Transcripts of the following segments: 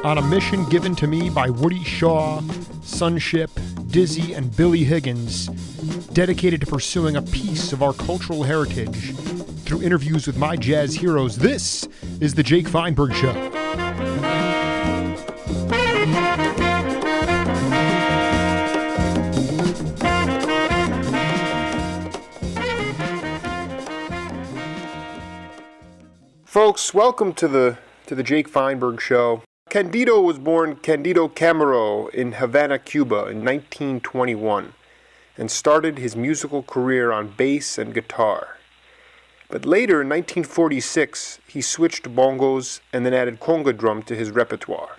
On a mission given to me by Woody Shaw, Sunship, Dizzy, and Billy Higgins, dedicated to pursuing a piece of our cultural heritage through interviews with my jazz heroes, this is The Jake Feinberg Show. Folks, welcome to the Jake Feinberg Show. Candido was born Candido Camero in Havana, Cuba in 1921 and started his musical career on bass and guitar. But later, in 1946, he switched to bongos and then added conga drum to his repertoire.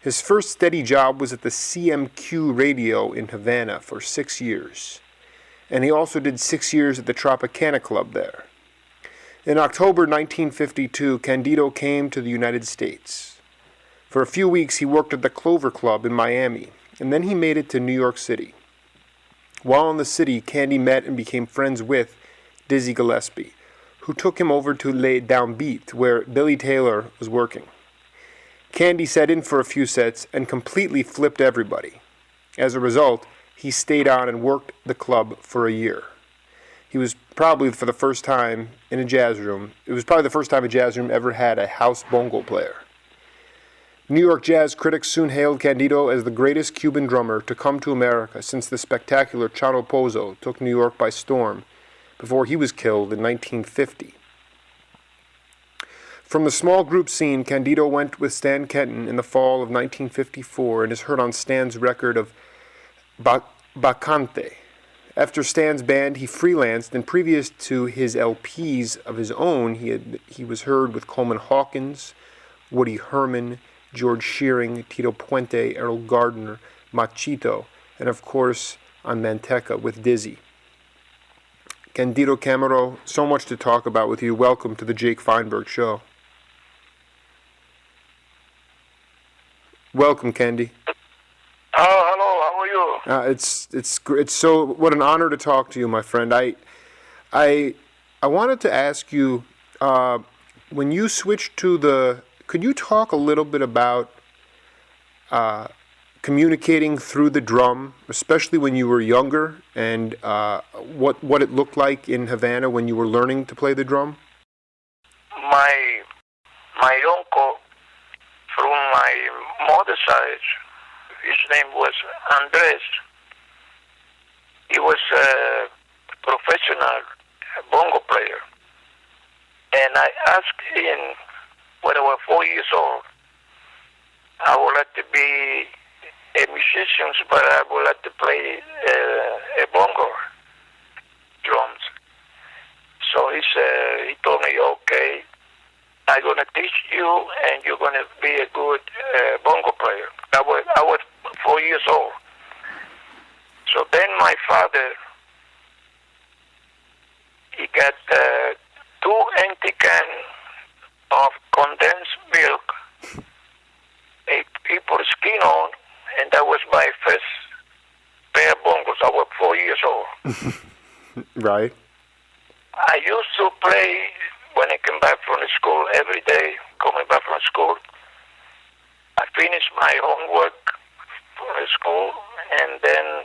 His first steady job was at the CMQ radio in Havana for 6 years, and he also did 6 years at the Tropicana Club there. In October 1952, Candido came to the United States. For a few weeks, he worked at the Clover Club in Miami, and then he made it to New York City. While in the city, Candy met and became friends with Dizzy Gillespie, who took him over to Lay Down Beat, where Billy Taylor was working. Candy sat in for a few sets and completely flipped everybody. As a result, he stayed on and worked the club for a year. He was probably for the first time in a jazz room. It was probably the first time a jazz room ever had a house bongo player. New York jazz critics soon hailed Candido as the greatest Cuban drummer to come to America since the spectacular Chano Pozo took New York by storm before he was killed in 1950. From the small group scene, Candido went with Stan Kenton in the fall of 1954 and is heard on Stan's record of Bacante. After Stan's band, he freelanced, and previous to his LPs of his own, he was heard with Coleman Hawkins, Woody Herman, George Shearing, Tito Puente, Errol Gardner, Machito, and of course on Manteca with Dizzy. Candido Camero, so much to talk about with you. Welcome to the Jake Feinberg Show. Welcome, Candy. Hello. How are you? It's so what an honor to talk to you, my friend. I wanted to ask you when you switched to the. Could you talk a little bit about communicating through the drum, especially when you were younger, and what it looked like in Havana when you were learning to play the drum? My uncle from my mother's side, his name was Andres. He was a professional bongo player, and I asked him, when I was 4 years old, I would like to be a musician, but I would like to play a bongo drums. So he told me, okay, I'm going to teach you, and you're going to be a good bongo player. I was 4 years old. So then my father, he got 2 empty cans of condensed milk, he put skin on, and that was my first pair of bongos. I was 4 years old. Right. I used to play when I came back from the school every day, coming back from school. I finished my homework from the school, and then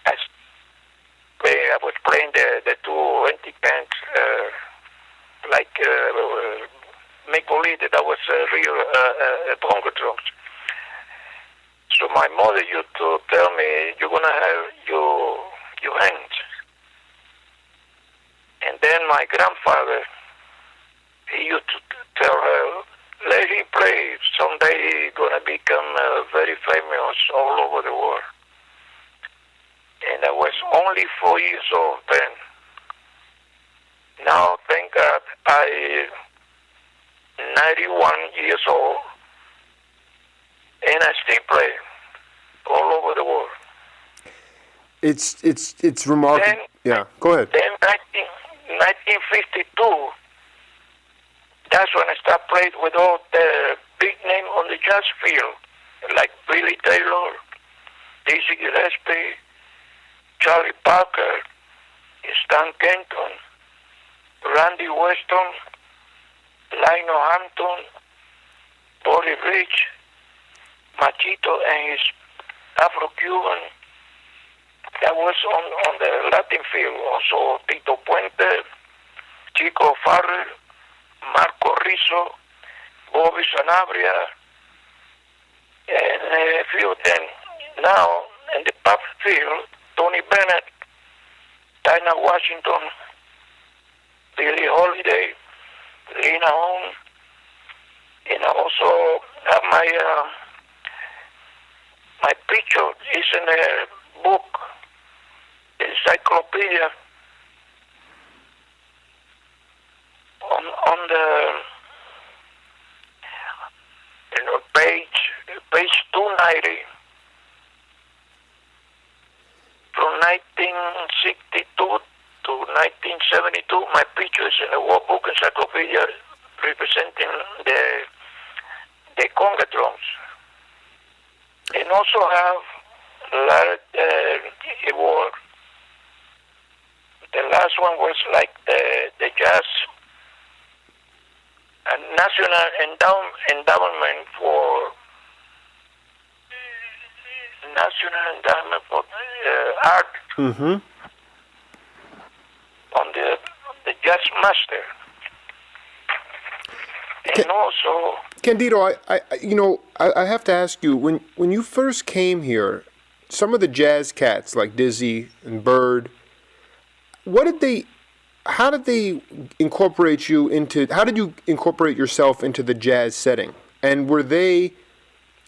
I was playing the 2 empty cans, like make believe that was real bongo drums. So my mother used to tell me, you're going to have your hands. And then my grandfather, he used to tell her, let him play. Someday he's going to become very famous all over the world. And I was only 4 years old then. Now, thank God, I'm 91 years old, and I still play all over the world. It's remarkable. Yeah, go ahead. Then 1952, that's when I started playing with all the big name on the jazz field, like Billy Taylor, Dizzy Gillespie, Charlie Parker, Stan Kenton, Randy Weston, Lionel Hampton, Buddy Rich, Machito and his Afro-Cuban. That was on the Latin field. Also Tito Puente, Chico Farrell, Marco Rizzo, Bobby Sanabria, and a few of them. Now, in the pop field, Tony Bennett, Dinah Washington, Billie Holiday, Lena Horne, and I also have my picture is in a book, encyclopedia, on the page 290 from 1962 to 1972. My picture is in a workbook encyclopedia representing the conga drums, and also have a lot of award. The last one was like the jazz national endowment for art. Mm-hmm. On the jazz master. And also, Candido, I have to ask you, when you first came here, some of the jazz cats like Dizzy and Bird, how did you incorporate yourself into the jazz setting? And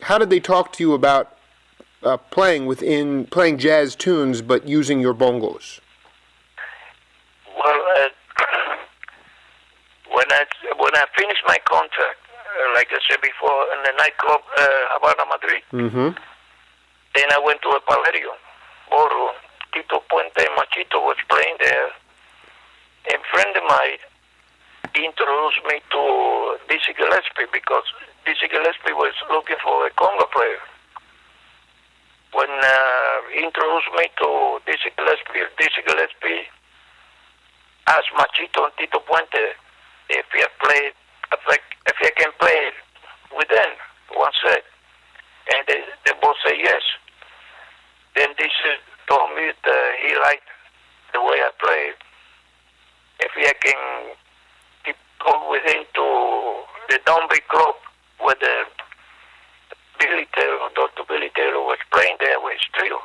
how did they talk to you about playing jazz tunes but using your bongos? Well, when I finished my contract, like I said before, in the nightclub Havana, Madrid, mm-hmm. then I went to a Palladium ballroom. Tito Puente and Machito was playing there. A friend of mine introduced me to Dizzy Gillespie because Dizzy Gillespie was looking for a conga player. When he introduced me to Dizzy Gillespie asked Machito and Tito Puente if I can play with them one set, and they both say yes. Then Dizzy told me that he liked the way I played. If I can go with him to the Downbeat Club where Dr. Billy Taylor was playing there with his trio.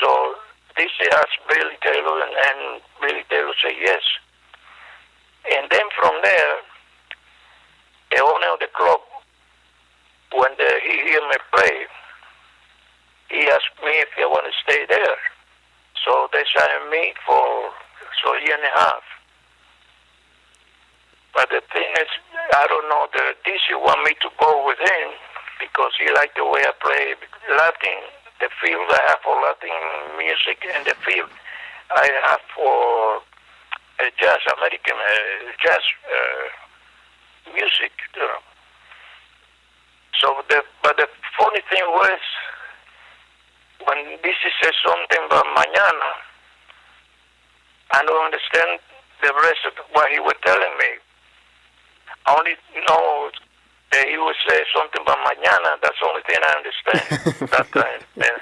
So this asked Billy Taylor, and Billy Taylor said yes. And then from there, the owner of the club, when he heard me play, he asked me if I want to stay there. So they signed me for a year and a half. But the thing is, I don't know, the DC want me to go with him because he liked the way I play Latin, the feel I have for Latin music and the feel I have for jazz, American jazz music. You know. So, but the funny thing was, when DC says something about mañana, I don't understand the rest of what he was telling me. I only know that he would say something about mañana. That's the only thing I understand that time. Yeah.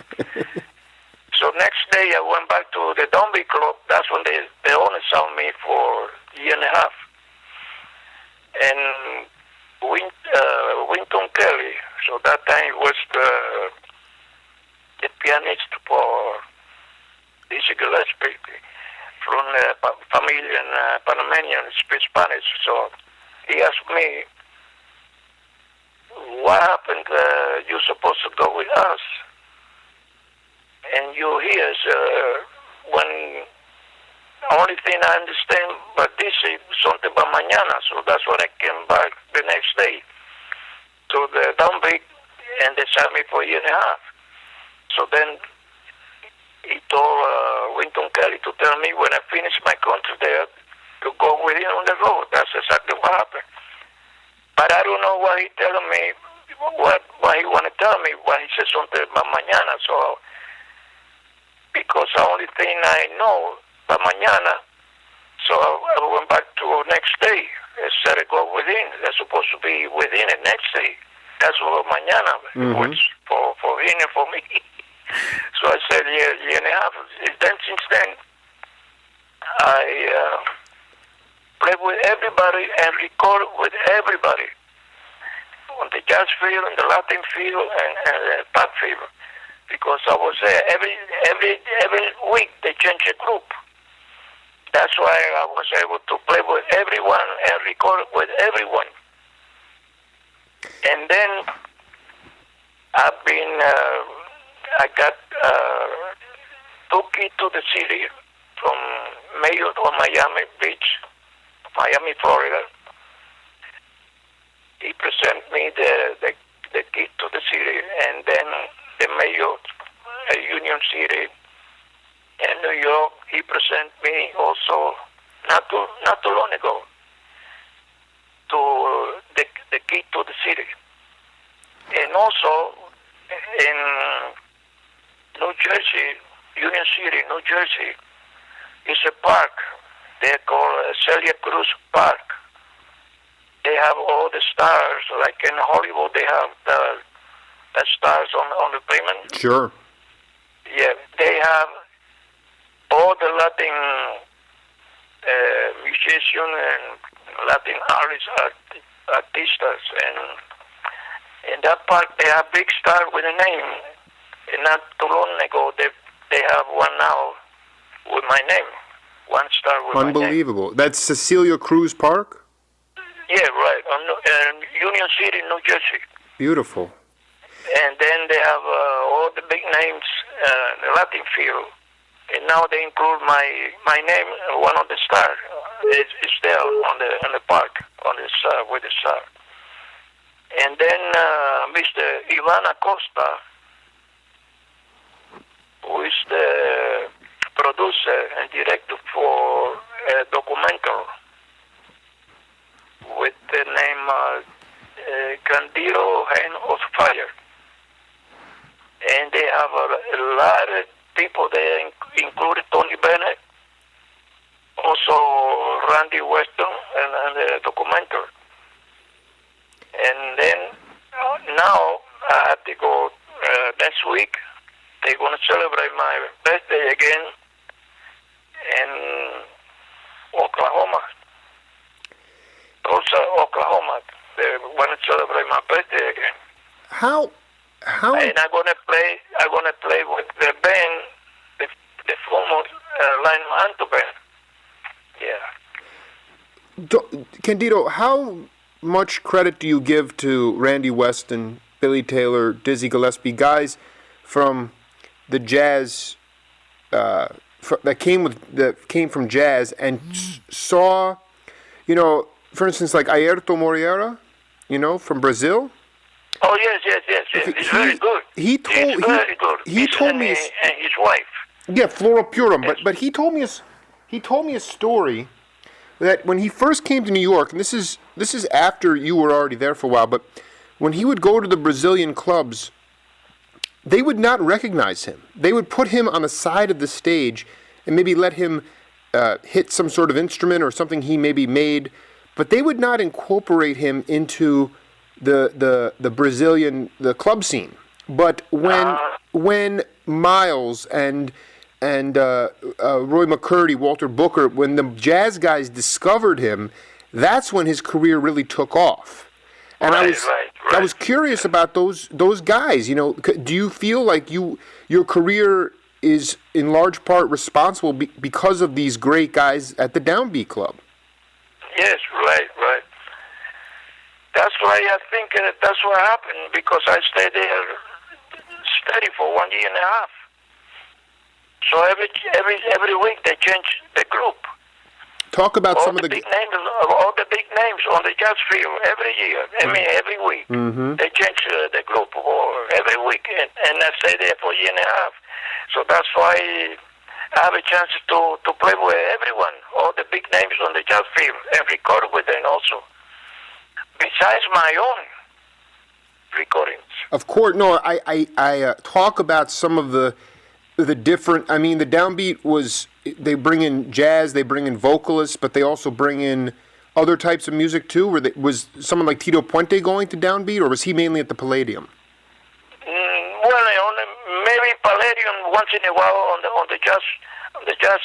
So next day I went back to the Downbeat Club. That's when they only saw me for a year and a half. And Winton Kelly, so that time was the pianist for Dizzy Gillespie from Familia Panamanian, speak Spanish. So he asked me, what happened? You're supposed to go with us. And you hear, when only thing I understand but this is something about mañana. So that's when I came back the next day to the Downbeat, and and they signed me for a year and a half. So then he told Winton Kelly to tell me when I finish my contract there to go with him on the road. That's exactly what happened. But I don't know why he telling me, why he want to tell me, why he said something about mañana. So, because the only thing I know about mañana, so I went back to next day. I said I go within. They're supposed to be within the next day. That's what mañana was for him and for me. So I said, year and a half. Then since then, I played with everybody and record with everybody on the jazz field, and the Latin field, and the pop field, because I was there every week. They change a group. That's why I was able to play with everyone and record with everyone. And then I got two kids to the city from Mayor of Miami Beach, Miami, Florida. He presented me the key to the city, and then the mayor of Union City and New York, he presented me also not too long ago to the key to the city. And also in New Jersey, Union City, New Jersey, is a park they call Celia Cruz Park. They have all the stars, like in Hollywood, they have the stars on the pavement. Sure. Yeah, they have all the Latin musicians and Latin artists, artistas, and in that park they have big star with a name. And not too long ago, they have one now with my name. One star with my name. Unbelievable. That's Cecilia Cruz Park? Yeah, right. Union City, New Jersey. Beautiful. And then they have all the big names in the Latin field. And now they include my name, one of the stars. It's there on the park, on the star, with the star. And then Mr. Ivana Costa, who is the producer and director for a documentary with the name Candido, Hand of Fire. And they have a lot of people there, including Tony Bennett, also Randy Weston, and the documentary. And then now I have to go next week. They're going to celebrate my birthday again in Oklahoma. Tulsa, Oklahoma. They want to celebrate my birthday again. How? And I'm gonna play with the band, the former Line Manto band. Yeah. Candido, how much credit do you give to Randy Weston, Billy Taylor, Dizzy Gillespie, guys from the jazz that came from jazz and saw, for instance, like Airto Moreira, from Brazil? Oh yes. He's very good. He's very good. He told me, and his wife. Yeah, Flora Purim. Yes. But he told me a story that when he first came to New York, and this is after you were already there for a while, but when he would go to the Brazilian clubs, they would not recognize him. They would put him on the side of the stage and maybe let him hit some sort of instrument or something he maybe made, but they would not incorporate him into the Brazilian club scene. But when Miles and Roy McCurdy, Walter Booker, when the jazz guys discovered him, that's when his career really took off. And I was curious about those guys. Do you feel like your career is in large part responsible because of these great guys at the Downbeat Club? Yes, right. That's why I think that's what happened, because I stayed there steady for 1 year and a half. So every week they change the group. Talk about all some of the big names, all the big names on the jazz field every year. I mean, every week they change the group or every week, and I stay there for a year and a half. So that's why I have a chance to play with everyone, all the big names on the jazz field, and record with them also. Besides my own recordings. Of course, no. I talk about some of the different. I mean, the downbeat was they bring in jazz, they bring in vocalists, but they also bring in other types of music too. Was someone like Tito Puente going to downbeat, or was he mainly at the Palladium? Well, maybe Palladium once in a while on the jazz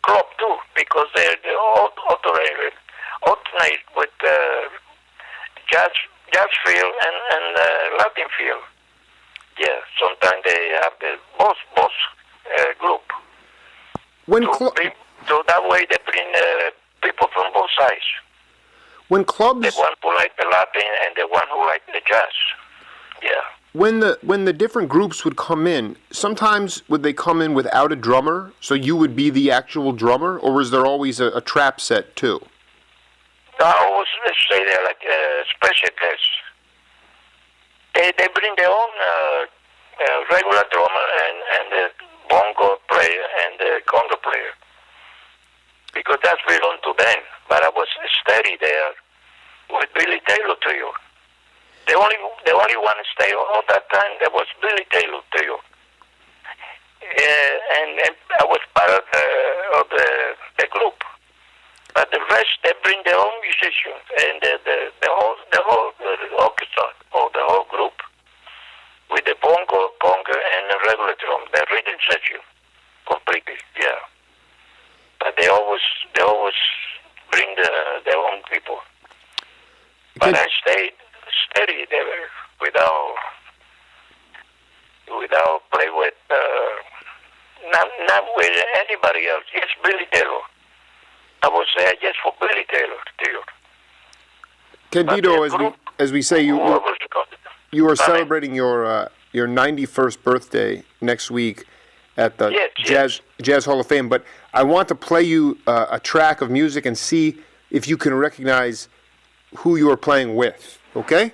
club too, because they alternate with jazz field and Latin field. Yeah, sometimes they have the both group. So that way they bring people from both sides. When clubs, the one who like the Latin and the one who like the jazz. Yeah. When the different groups would come in, sometimes would they come in without a drummer, so you would be the actual drummer, or was there always a trap set too? I always say they're like special guests. They bring their own regular drummer and the bongo player and the conga player, because that's belong to them. But I was steady there with Billy Taylor trio. The only one to stay all that time that was Billy Taylor trio, and I was part of the group. But the rest, they bring their own musicians and the whole orchestra or the whole group with the bongo, conga, and the regular drum, the rhythm section completely. Yeah, but they always bring their own people. But I stayed steady there without play with not with anybody else. Just Billy Taylor. I was there just for Billy Taylor too. Candido, as we say, you are celebrating your 91st birthday next week at the Jazz Hall of Fame. But I want to play you a track of music and see if you can recognize who you are playing with. Okay?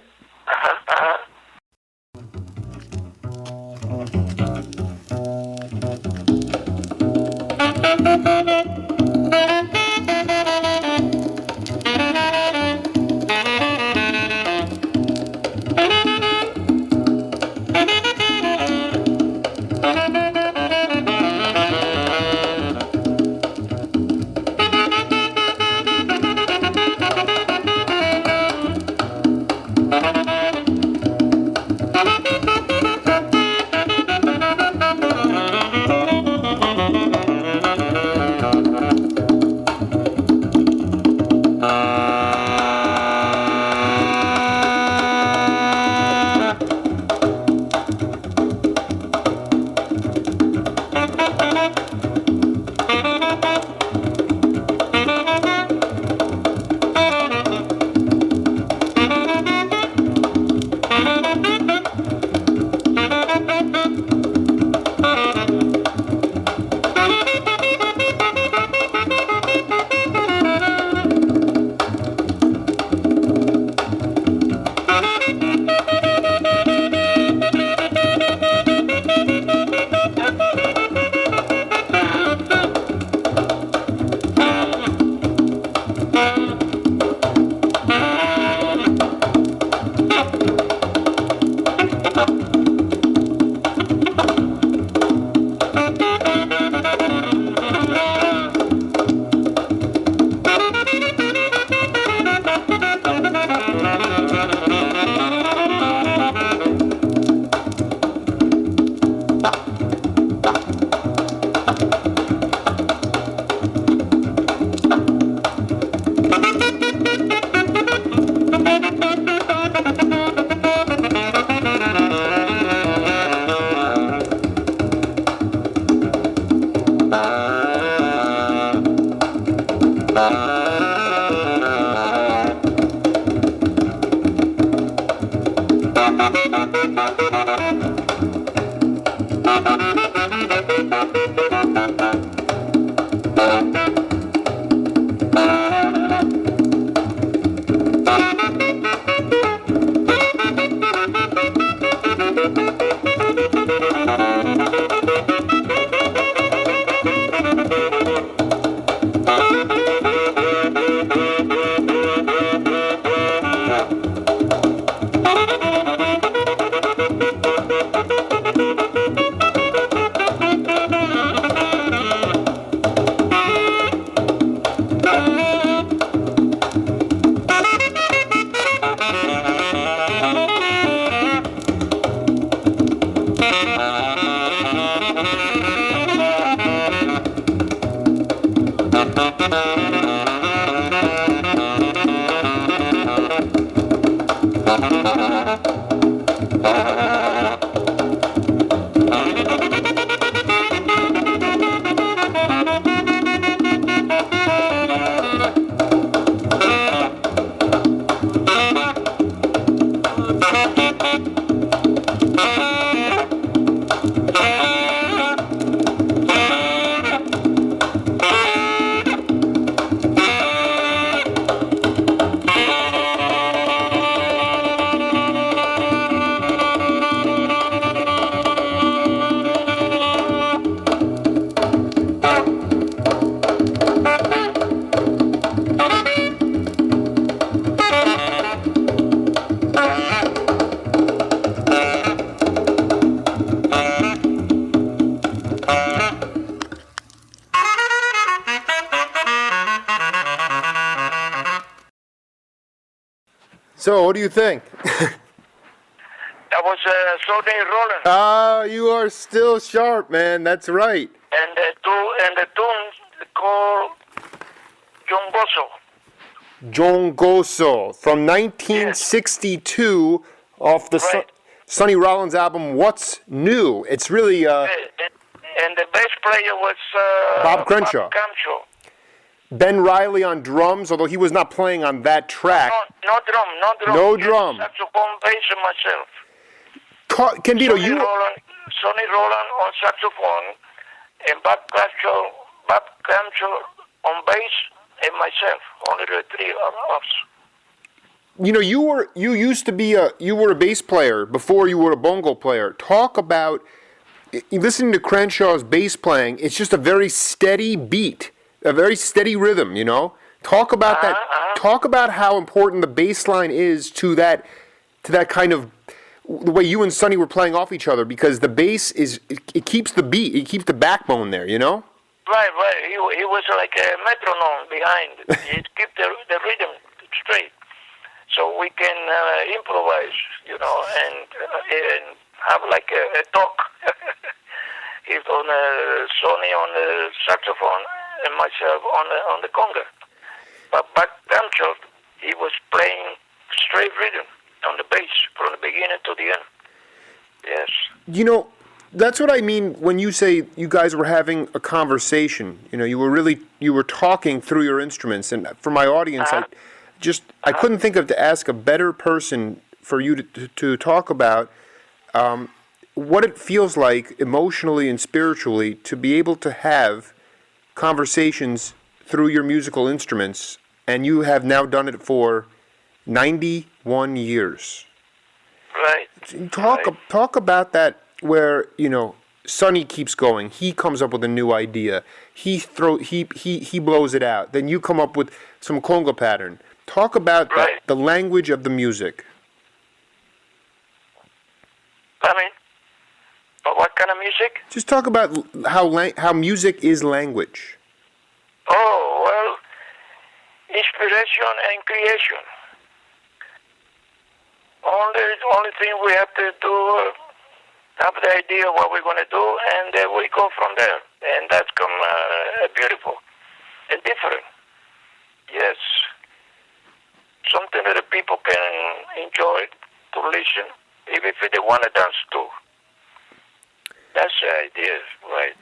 So, what do you think? That was Sonny Rollins. Ah, you are still sharp, man. That's right. And the tune called John Bosso. John Goso from 1962 off the Right. Sonny Rollins album, What's New? It's really... And the bass player was Bob Crenshaw. Bob Crenshaw. Ben Riley on drums, although he was not playing on that track. No drum. No Just drum. saxophone, bass, and myself. Candido, Sonny Rollins on saxophone, and Bob Crenshaw on bass, and myself. Only the three of us. You know, you used to be you were a bass player before you were a bongo player. Talk about listening to Crenshaw's bass playing. It's just a very steady beat, a very steady rhythm. You know, talk about that. Talk about how important the bass line is to that kind of the way you and Sonny were playing off each other, because the bass it keeps the beat, it keeps the backbone there. You know. Right. He was like a metronome behind. He kept the rhythm straight. So we can improvise, you know, and have like a talk. If on Sonny on the saxophone and myself on the conga. But back Crenshaw, he was playing straight rhythm on the bass from the beginning to the end. Yes. You know, that's what I mean when you say you guys were having a conversation. You know, you were talking through your instruments, and for my audience, I couldn't think of to ask a better person for you to talk about what it feels like emotionally and spiritually to be able to have conversations through your musical instruments, and you have now done it for 91 years. Right. Talk about that, where, you know, Sonny keeps going. He comes up with a new idea. He blows it out. Then you come up with some conga pattern. Talk about the language of the music. What kind of music? Just talk about how music is language. Oh, well, inspiration and creation. Only thing we have to do, have the idea of what we're going to do, and we go from there. And that's beautiful and different. Yes. Something that the people can enjoy to listen, even if they want to dance too. That's the idea, right?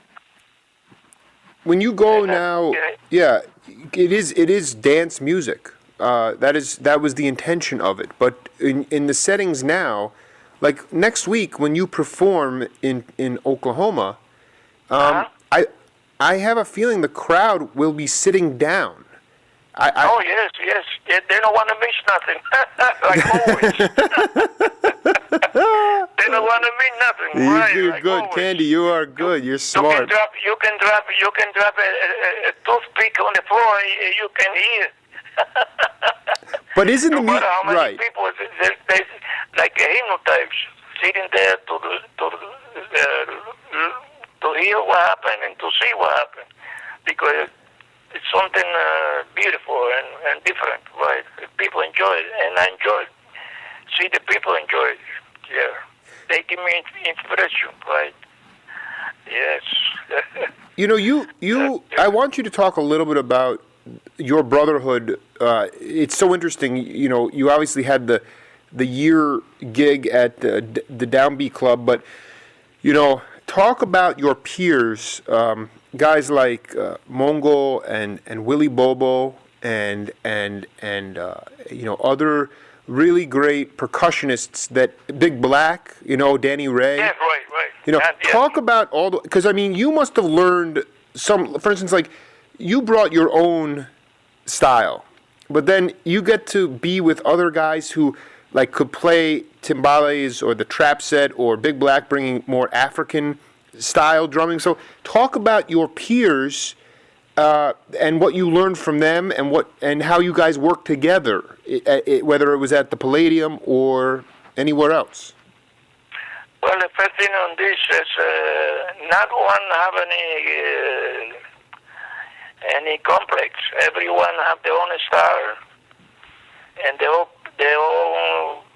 When you go now, it is dance music. That was the intention of it. But in the settings now, like next week when you perform in Oklahoma, I have a feeling the crowd will be sitting down. Yes. They don't want to miss nothing, like always. They don't want to miss nothing. You're like good, always. Candy. You are good. You're smart. You can drop a toothpick on the floor, and you can hear. But isn't no the music matter how many right? people, they like hypnotized sitting there to hear what happened and to see what happened, because it's something beautiful and different, right? People enjoy it, and I enjoy it. See the people enjoy it. Yeah, they give me inspiration, right? Yes. I want you to talk a little bit about your brotherhood. It's so interesting. You obviously had the year gig at the Downbeat Club, but talk about your peers, guys like Mongo and Willie Bobo and other really great percussionists Big Black, Danny Ray. Yeah, right. Talk about all the, because you must have learned some, for instance, like you brought your own style, but then you get to be with other guys who like could play timbales or the trap set, or Big Black bringing more African style drumming. So talk about your peers and what you learned from them, and how you guys work together, whether it was at the Palladium or anywhere else. Well, the first thing on this is not one have any complex. Everyone have their own style and their own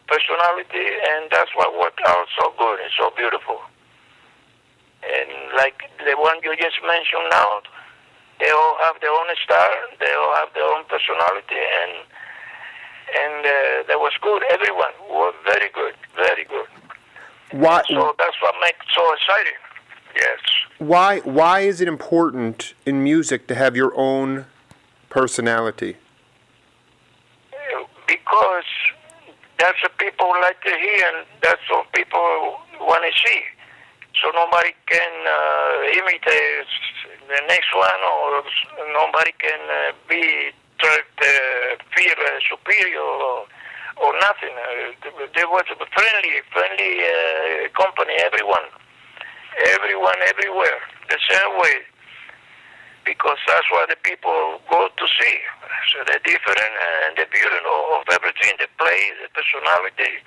personality, and that's what worked out so good and so beautiful. And like the one you just mentioned now, they all have their own style, they all have their own personality, and that was good. Everyone was very good, very good. Why? So that's what makes it so exciting. Yes. Why is it important in music to have your own personality? Because that's what people like to hear, and that's what people want to see. So nobody can imitate the next one, or nobody can feel superior or nothing. There was a friendly company, everyone, everywhere, the same way, because that's what the people go to see. So the different and the beauty of everything, the play, the personality,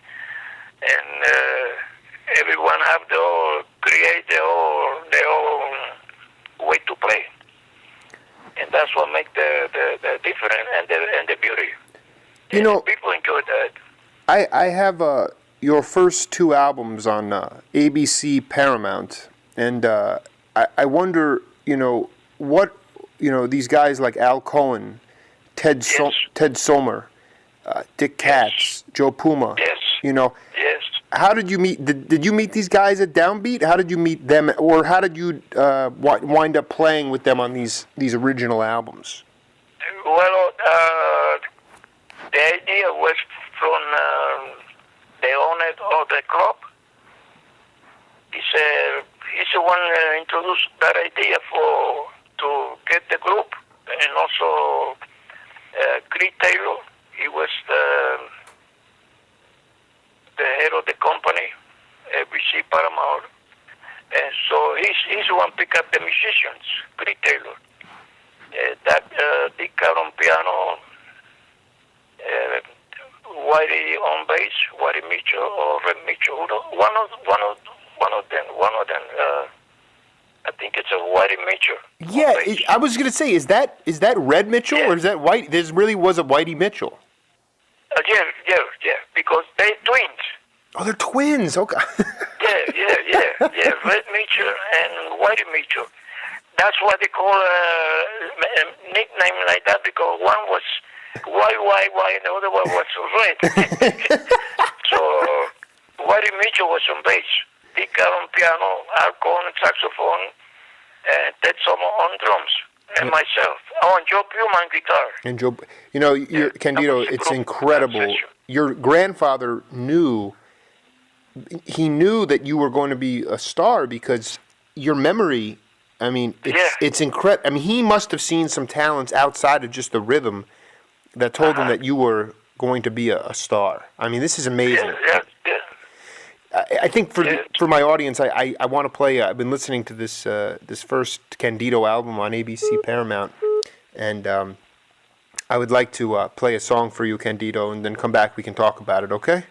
and everyone have create their own way to play, and that's what makes the different and the beauty. People enjoy that. I have your first two albums on ABC Paramount, and I wonder, what these guys like Al Cohen, Ted Sommer, Dick Katz, Joe Puma. Yes. Yes. How did you meet? Did you meet these guys at Downbeat? How did you meet them, or how did you wind up playing with them on these original albums? Well, the idea was from the owner of the club. He's the one introduced that idea to get the group, and also Chris Taylor. He was the head of the company, ABC Paramount, and so he's the one pick up the musicians, Chris Taylor. Dick on piano, Whitey on bass, Whitey Mitchell or Red Mitchell. One of them. I think it's a Whitey Mitchell. Yeah, I was gonna say, is that Red Mitchell, yeah, or is that White? There really was a Whitey Mitchell. Yeah, because they're twins. Oh, they're twins. Okay. Yeah. Red Mitchell and Whitey Mitchell. That's why they call a nickname like that, because one was white, and the other one was red. So Whitey Mitchell was on bass, Dick on piano, Al Cohen on saxophone, and Ted Sommer on drums, and myself. And Joe Puma on guitar. And Joe, Candido, it's incredible. Your grandfather knew that you were going to be a star, because your memory, it's incredible. He must have seen some talents outside of just the rhythm that told him that you were going to be a star. This is amazing. Yeah. I think for my audience, I want to play. I've been listening to this first Candido album on ABC Paramount, and I would like to play a song for you, Candido, and then come back. We can talk about it. Okay?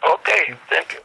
Okay. Thank you.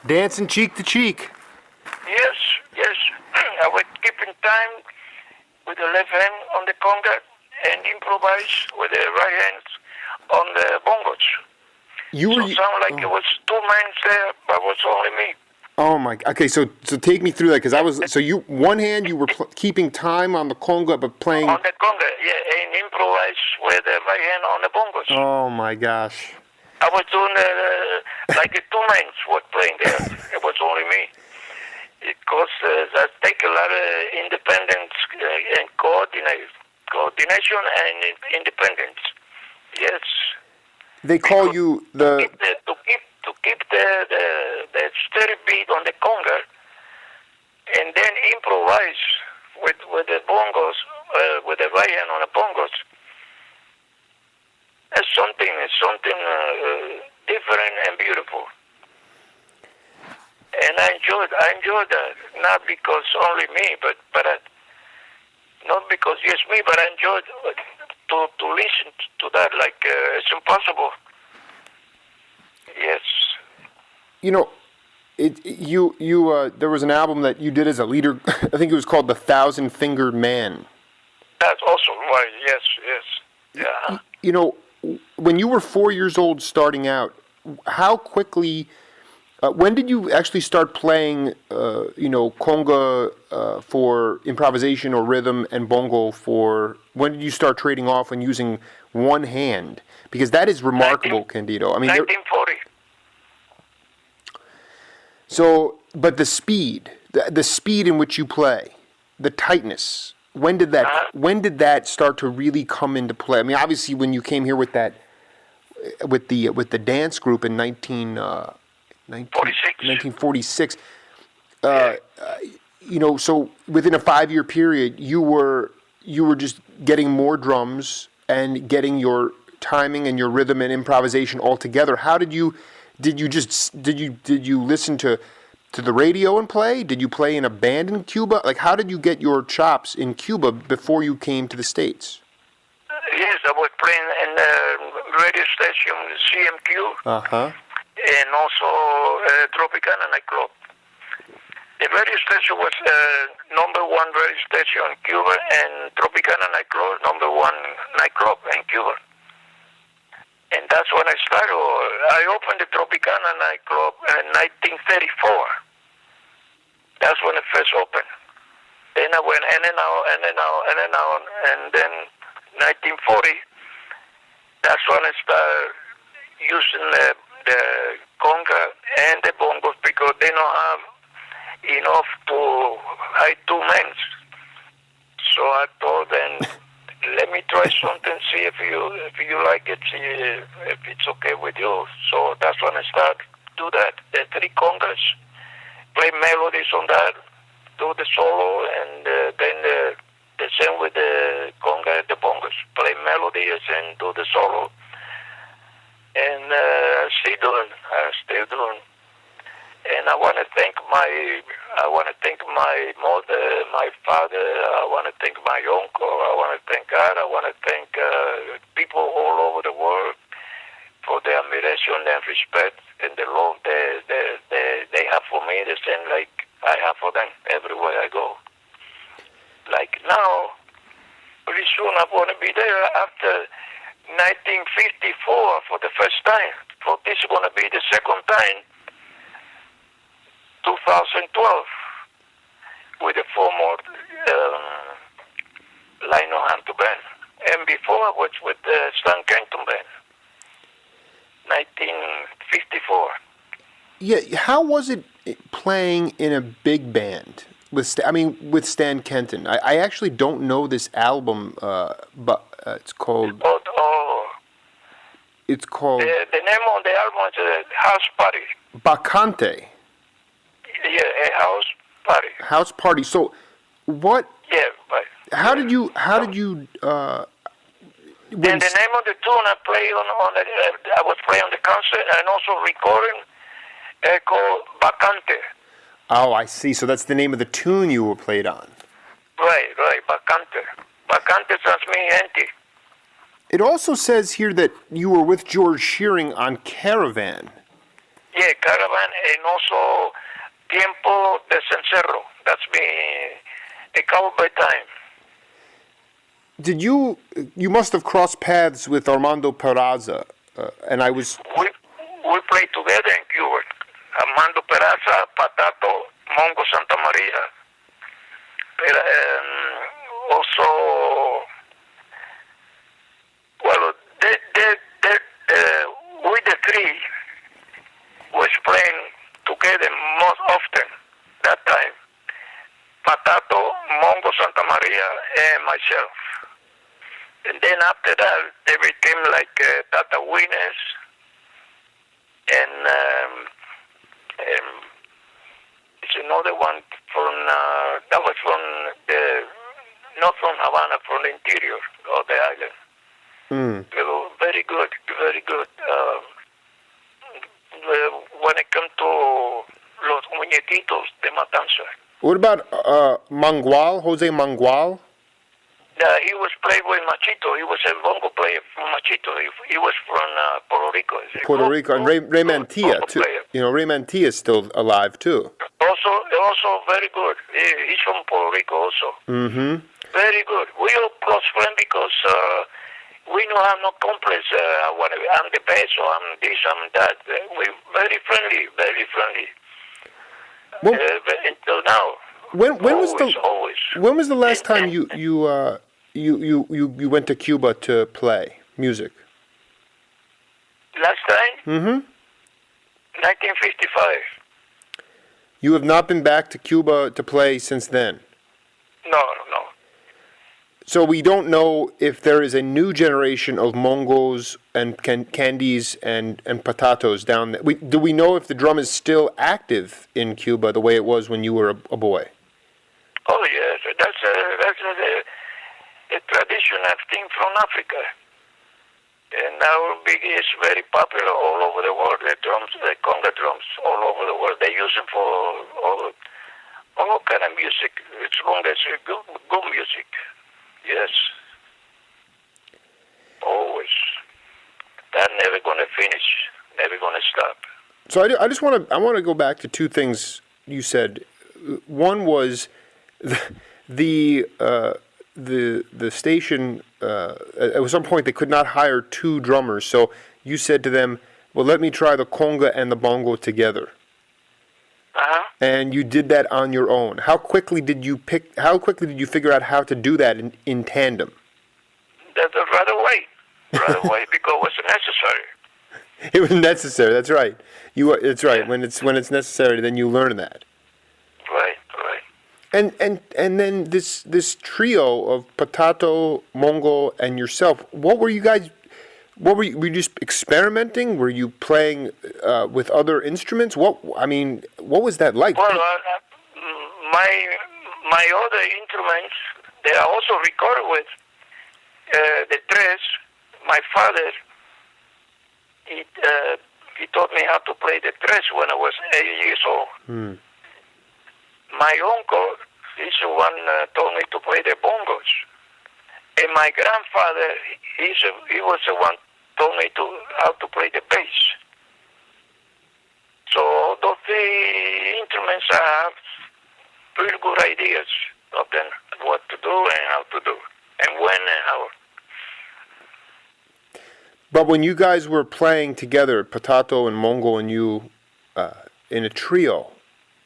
Dancing cheek to cheek. Yes, yes. I was keeping time with the left hand on the conga and improvise with the right hand on the bongos. You were. So it sounded like it was two men there, but it was only me. Oh my. Okay, so take me through that because I was. So you one hand you were keeping time on the conga, but playing on the conga, yeah, and improvise with the right hand on the bongos. Oh my gosh. I was doing like the two men were playing there. It was only me. Because that take a lot of independence and coordination and independence. Yes. They call you the to keep the steady beat on the conga, and then improvise with the bongos, with the right hand on the bongos. It's something different and beautiful. And I enjoyed that, not because only me, but not because just me, but I enjoyed to listen to that. Like it's impossible. Yes. You know, there was an album that you did as a leader. I think it was called "The Thousand Fingered Man." That's also right. Yes, yes. Yeah. You know, when you were 4 years old starting out, how quickly When did you actually start playing, conga for improvisation or rhythm and bongo for? When did you start trading off and using one hand? Because that is remarkable, Candido. I mean, 1940. So, but the speed, the speed in which you play, the tightness. When did that start to really come into play? I mean, obviously, when you came here with the dance group in 1946. So within a 5-year period, you were just getting more drums and getting your timing and your rhythm and improvisation all together. How did you listen to the radio and play? Did you play in a band in Cuba? Like, how did you get your chops in Cuba before you came to the States? Yes, I was playing in the radio station CMQ. Uh-huh. And also Tropicana nightclub. The radio station was number one radio station in Cuba, and Tropicana nightclub #1 nightclub in Cuba. And that's when I started. I opened the Tropicana nightclub in 1934. That's when it first opened. Then I went in and out, and then 1940. That's when I started using the conga and the bongos because they don't have enough to hide 2 men. So I told them, let me try something, see if you like it, see if it's okay with you. So that's when I started to do that. The 3 congas, play melodies on that, do the solo, and then the same with the conga and the bongos, play melodies and do the solo. And I'm still doing. And I want to thank my mother, my father. I want to thank my uncle. I want to thank God. I want to thank people all over the world for their admiration and respect and the love they have for me. The same like I have for them everywhere I go. Like now, pretty soon I'm going to be there after 1954 for the first time. For this is going to be the second time, 2012, with the former Lionel Hampton Band. And before I was with the Stan Kenton Band, 1954. Yeah, how was it playing in a big band? With Stan Kenton? I actually don't know this album, but it's called... It's called... The name of the album is House Party. Bacante. Yeah, a house party. House party. So, what... Yeah, but... How did you... And the name of the tune I play I was playing on the concert and also recording called Bacante. Oh, I see. So that's the name of the tune you were played on. Right, Bacante. Bacante sounds me empty. It also says here that you were with George Shearing on Caravan. Yeah, Caravan, and also Tiempo de Cencerro. That's me, a cowboy time. Did you must have crossed paths with Armando Peraza, and I was... We played together in Cuba. Armando Peraza, Patato, Mongo Santa Maria. Also... Well, we the 3 was playing together most often that time. Patato, Mongo Santa Maria, and myself. And then after that, they became like Tata Winners, and it's another one from, that was from not from Havana, from the interior of the island. Very good, very good. When it comes to Los Muñequitos de Matanza. What about Jose Mangual? He was playing with Machito. He was a bongo player from Machito. He was from Puerto Rico. Puerto Rico, and Ray Mantilla, too. You know, Ray Mantilla is still alive, too. Also very good. He's from Puerto Rico also. Mm-hmm. Very good. We are close friends because we don't have no complex. I'm the best, or I'm this, I'm that. We very friendly, very friendly. Well, until now. When always, was the always. when was the last time you went to Cuba to play music? Last time? Mm-hmm. 1955. You have not been back to Cuba to play since then? No. So we don't know if there is a new generation of mongos and candies and patatos down there. Do we know if the drum is still active in Cuba the way it was when you were a boy? Oh yes, that's a traditional thing from Africa. And now is very popular all over the world. The drums, the conga drums, all over the world. They use them for all kind of music, as long as it's good music. Yes. Always. That's never going to finish. Never going to stop. So I just want to go back to two things you said. One was the station. At some point, they could not hire two drummers. So you said to them, "Well, let me try the conga and the bongo together." Uh-huh. And you did that on your own. How quickly did you figure out how to do that in tandem? Right away, because it was necessary. It was necessary. That's right. It's right. Yeah. When it's necessary, then you learn that. Right. And then this trio of Potato, Mongo, and yourself. What were you guys? Were you just experimenting? Were you playing with other instruments? What was that like? Well, my other instruments, they are also recorded with the tres. My father, he taught me how to play the tres when I was 8 years old. My uncle, he's the one told me to play the bongos. And my grandfather, he was the one told me how to play the bass. So all those three instruments, I have pretty good ideas of them, what to do and how to do, and when and how. But when you guys were playing together, Potato and Mongo and you, in a trio,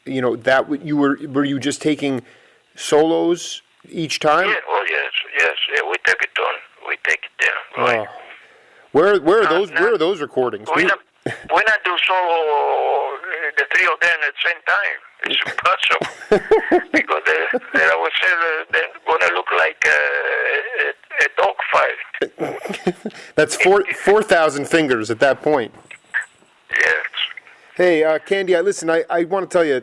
were you just taking solos each time? Yeah, yes. Yeah, we take it turn. We take it down. Right. Oh. Where are those recordings? We not do solo the three of them at the same time. It's impossible because they always say they're gonna look like a dog fight. That's 4,000 fingers at that point. Yes. Hey, Candy, listen. I want to tell you.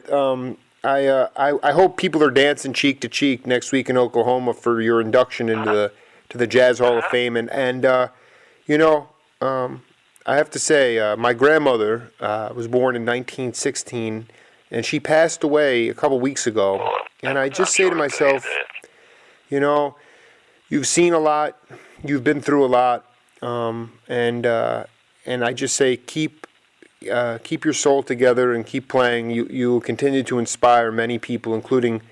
I hope people are dancing cheek to cheek next week in Oklahoma for your induction into the Jazz Hall of Fame. And I have to say, my grandmother was born in 1916, and she passed away a couple weeks ago. And I just say to myself, you've seen a lot, you've been through a lot, and I just say keep your soul together and keep playing. You will continue to inspire many people, including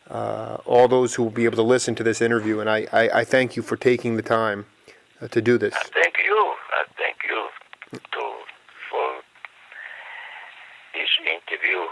all those who will be able to listen to this interview. And I thank you for taking the time to do this. I thank you for this interview.